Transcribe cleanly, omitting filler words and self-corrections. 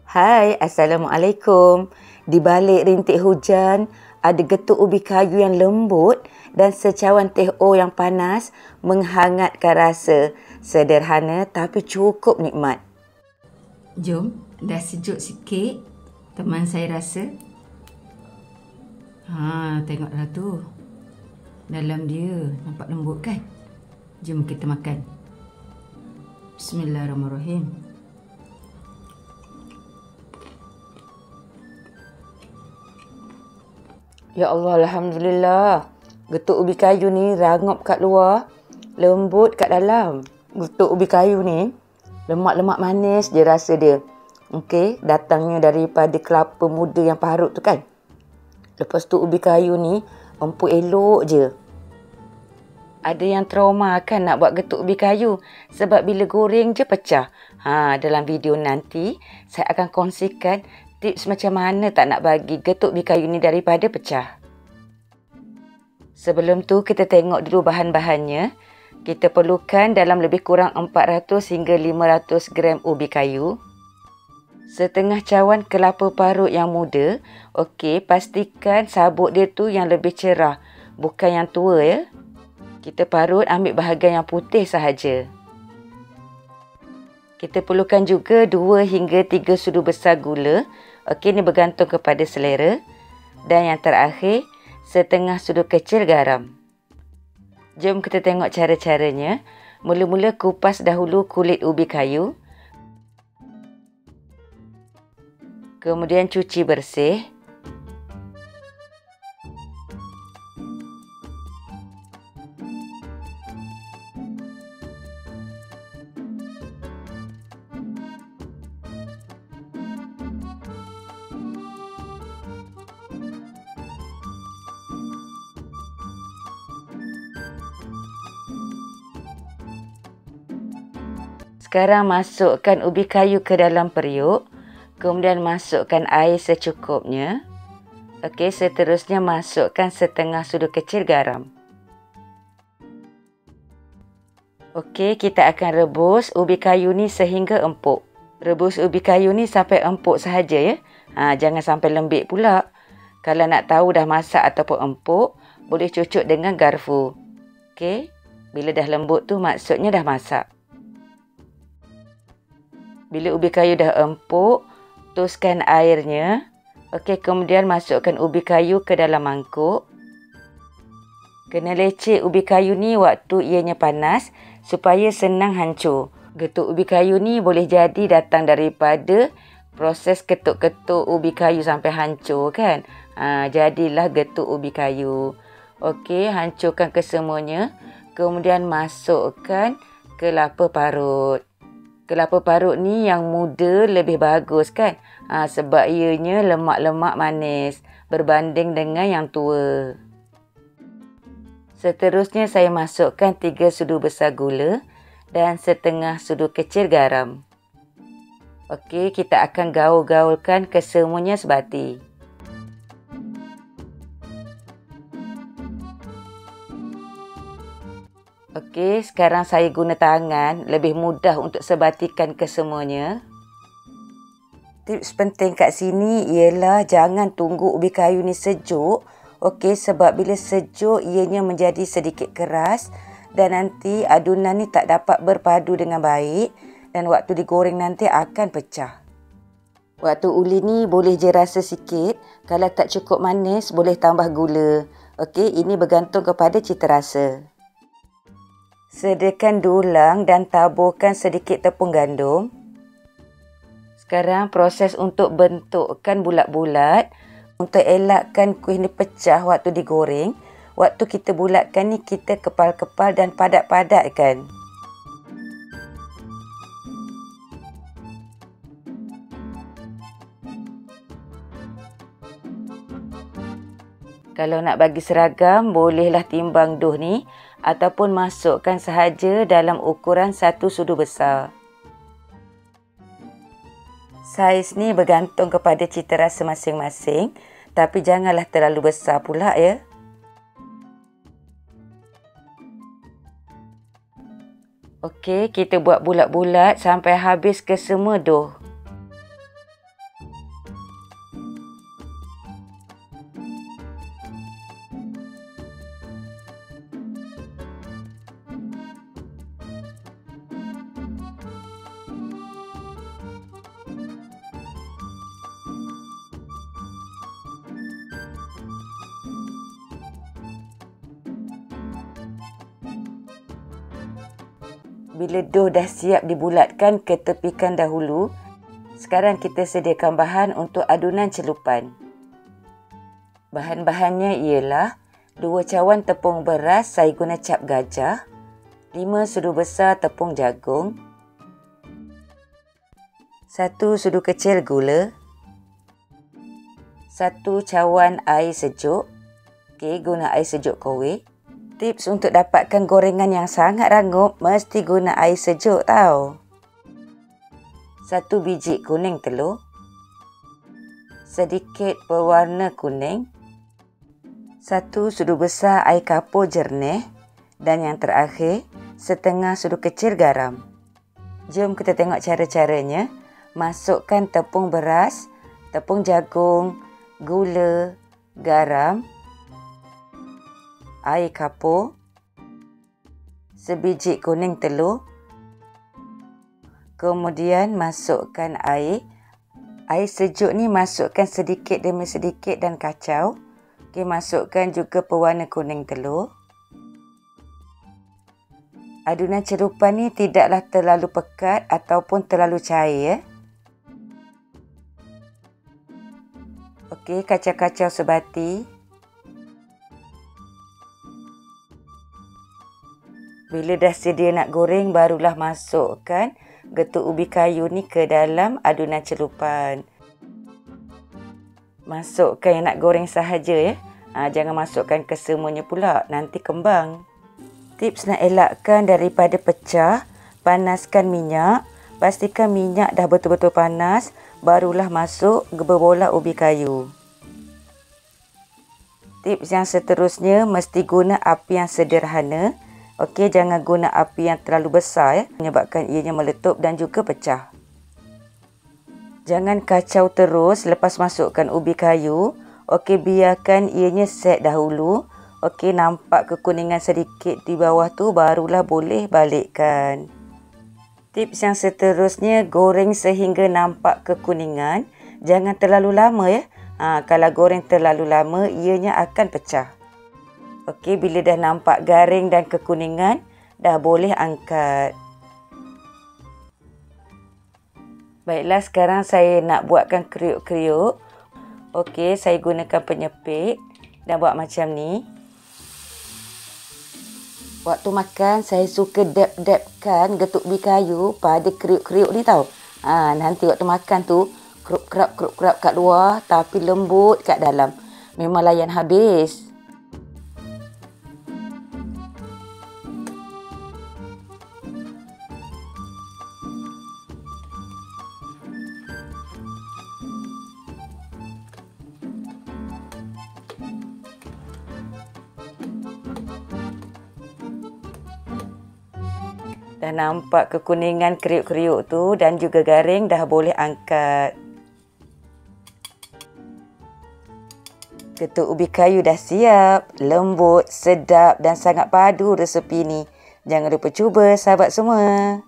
Hai, Assalamualaikum. Di balik rintik hujan, ada getuk ubi kayu yang lembut dan secawan teh O yang panas menghangatkan rasa. Sederhana tapi cukup nikmat. Jom, dah sejuk sikit. Teman saya rasa. Tengoklah tu. Dalam dia nampak lembut kan? Jom kita makan. Bismillahirrahmanirrahim. Ya Allah, Alhamdulillah. Getuk ubi kayu ni rangup kat luar, lembut kat dalam. Getuk ubi kayu ni, lemak-lemak manis je rasa dia. Okey, datangnya daripada kelapa muda yang parut tu kan. Lepas tu ubi kayu ni, empuk elok je. Ada yang trauma kan nak buat getuk ubi kayu sebab bila goreng je pecah. Dalam video nanti, saya akan kongsikan tips macam mana tak nak bagi getuk ubi kayu ni daripada pecah. Sebelum tu kita tengok dulu bahan-bahannya. Kita perlukan dalam lebih kurang 400 hingga 500 gram ubi kayu. Setengah cawan kelapa parut yang muda. Okey, pastikan sabuk dia tu yang lebih cerah, bukan yang tua ya. Kita parut ambil bahagian yang putih sahaja. Kita perlukan juga 2 hingga 3 sudu besar gula. Okey, ni bergantung kepada selera. Dan yang terakhir, setengah sudu kecil garam. Jom kita tengok cara-caranya. Mula-mula kupas dahulu kulit ubi kayu. Kemudian cuci bersih. Sekarang masukkan ubi kayu ke dalam periuk. Kemudian masukkan air secukupnya. Okey, seterusnya masukkan setengah sudu kecil garam. Okey, kita akan rebus ubi kayu ni sehingga empuk. Rebus ubi kayu ni sampai empuk sahaja ya. Jangan sampai lembik pula. Kalau nak tahu dah masak ataupun empuk, boleh cucuk dengan garfu. Okey, bila dah lembut tu maksudnya dah masak. Bila ubi kayu dah empuk, tuskan airnya. Okey, kemudian masukkan ubi kayu ke dalam mangkuk. Kena leceh ubi kayu ni waktu ianya panas supaya senang hancur. Getuk ubi kayu ni boleh jadi datang daripada proses ketuk-ketuk ubi kayu sampai hancur kan. Jadilah getuk ubi kayu. Okey, hancurkan kesemuanya. Kemudian masukkan kelapa parut. Kelapa parut ni yang muda lebih bagus kan. Sebab ianya lemak-lemak manis berbanding dengan yang tua. Seterusnya saya masukkan 3 sudu besar gula dan setengah sudu kecil garam. Okey, kita akan gaul-gaulkan kesemuanya sebati. Okey, sekarang saya guna tangan, lebih mudah untuk sebatikan kesemuanya. Tips penting kat sini ialah jangan tunggu ubi kayu ni sejuk. Okey, sebab bila sejuk ianya menjadi sedikit keras dan nanti adunan ni tak dapat berpadu dengan baik dan waktu digoreng nanti akan pecah. Waktu uli ni boleh je rasa sikit. Kalau tak cukup manis boleh tambah gula. Okey, ini bergantung kepada cita rasa. Sediakan dulang dan taburkan sedikit tepung gandum. Sekarang proses untuk bentukkan bulat-bulat. Untuk elakkan kuih ni pecah waktu digoreng. Waktu kita bulatkan ni kita kepal-kepal dan padat-padatkan. Kalau nak bagi seragam, bolehlah timbang dough ni ataupun masukkan sahaja dalam ukuran 1 sudu besar. Saiz ni bergantung kepada cita rasa masing-masing, tapi janganlah terlalu besar pula ya. Okey, kita buat bulat-bulat sampai habis ke semua dough. Bila dough dah siap dibulatkan, ketepikan dahulu. Sekarang kita sediakan bahan untuk adunan celupan. Bahan-bahannya ialah 2 cawan tepung beras, saya guna cap gajah, 5 sudu besar tepung jagung, 1 sudu kecil gula, 1 cawan air sejuk. Okey, guna air sejuk kowe. Tips untuk dapatkan gorengan yang sangat rangup, mesti guna air sejuk tau. 1 biji kuning telur, sedikit pewarna kuning, 1 sudu besar air kapur jernih, dan yang terakhir, setengah sudu kecil garam. Jom kita tengok cara-caranya. Masukkan tepung beras, tepung jagung, gula, garam, air kapur, sebiji kuning telur. Kemudian masukkan air. Air sejuk ni masukkan sedikit demi sedikit dan kacau. Okey, masukkan juga pewarna kuning telur. Adunan celupan ni tidaklah terlalu pekat ataupun terlalu cair. Okey, kacau-kacau sebati. Bila dah sedia nak goreng, barulah masukkan getuk ubi kayu ni ke dalam adunan celupan. Masukkan yang nak goreng sahaja ya. Jangan masukkan kesemuanya pula, nanti kembang. Tips nak elakkan daripada pecah, panaskan minyak. Pastikan minyak dah betul-betul panas, barulah masuk berbola ubi kayu. Tips yang seterusnya, mesti guna api yang sederhana. Okey, jangan guna api yang terlalu besar ya, menyebabkan ianya meletup dan juga pecah. Jangan kacau terus lepas masukkan ubi kayu. Okey, biarkan ianya set dahulu. Okey, nampak kekuningan sedikit di bawah tu, barulah boleh balikkan. Tips yang seterusnya, goreng sehingga nampak kekuningan. Jangan terlalu lama ya. Kalau goreng terlalu lama, ianya akan pecah. Okey, bila dah nampak garing dan kekuningan, dah boleh angkat. Baiklah, sekarang saya nak buatkan kriuk-kriuk. Okey, saya gunakan penyepit dan buat macam ni. Waktu makan, saya suka dab-dabkan getuk ubi kayu pada kriuk-kriuk ni tau. Nanti waktu makan tu, kerup-kerup kat luar tapi lembut kat dalam. Memang layan habis. Dah nampak kekuningan kriuk-kriuk tu dan juga garing, dah boleh angkat. Getuk ubi kayu dah siap, lembut, sedap dan sangat padu resepi ni. Jangan lupa cuba sahabat semua.